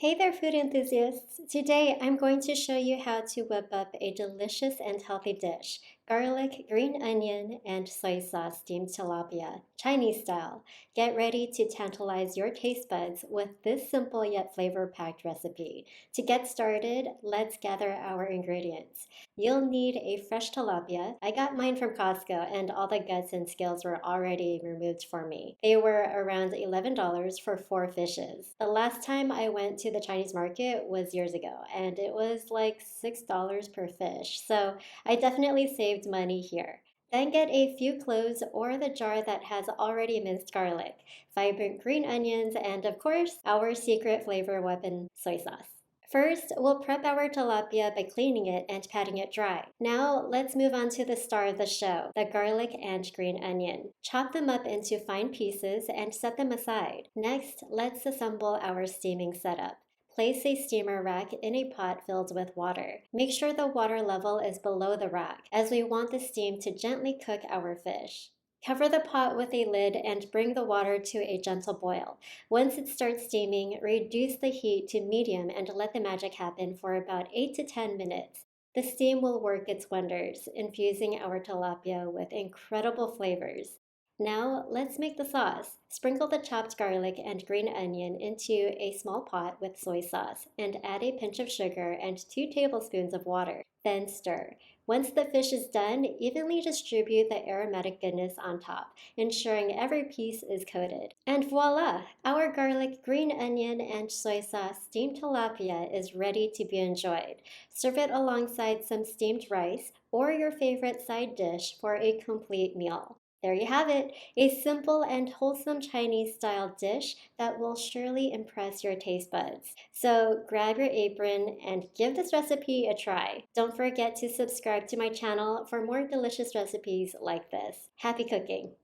Hey there, food enthusiasts! Today I'm going to show you how to whip up a delicious and healthy dish garlic, green onion, and soy sauce steamed tilapia, Chinese style. Get ready to tantalize your taste buds with this simple yet flavor packed recipe. To get started, let's gather our ingredients. You'll need a fresh tilapia. I got mine from Costco, and all the guts and scales were already removed for me. They were around $11 for 4 fishes. The last time I went to the Chinese market was years ago, and it was like $6 per fish. So I definitely saved money here. Then get a few cloves or the jar that has already minced garlic, vibrant green onions, and of course, our secret flavor weapon, soy sauce. First, we'll prep our tilapia by cleaning it and patting it dry. Now, let's move on to the star of the show, the garlic and green onion. Chop them up into fine pieces and set them aside. Next, let's assemble our steaming setup. Place a steamer rack in a pot filled with water. Make sure the water level is below the rack, as we want the steam to gently cook our fish. Cover the pot with a lid and bring the water to a gentle boil. Once it starts steaming, reduce the heat to medium and let the magic happen for about 8 to 10 minutes. The steam will work its wonders, infusing our tilapia with incredible flavors. Now, let's make the sauce. Sprinkle the chopped garlic and green onion into a small pot with soy sauce and add a pinch of sugar and 2 tablespoons of water. Then stir. Once the fish is done, evenly distribute the aromatic goodness on top, ensuring every piece is coated. And voila! Our garlic, green onion, and soy sauce steamed tilapia is ready to be enjoyed. Serve it alongside some steamed rice or your favorite side dish for a complete meal. There you have it, a simple and wholesome Chinese style dish that will surely impress your taste buds. So grab your apron and give this recipe a try. Don't forget to subscribe to my channel for more delicious recipes like this. Happy cooking!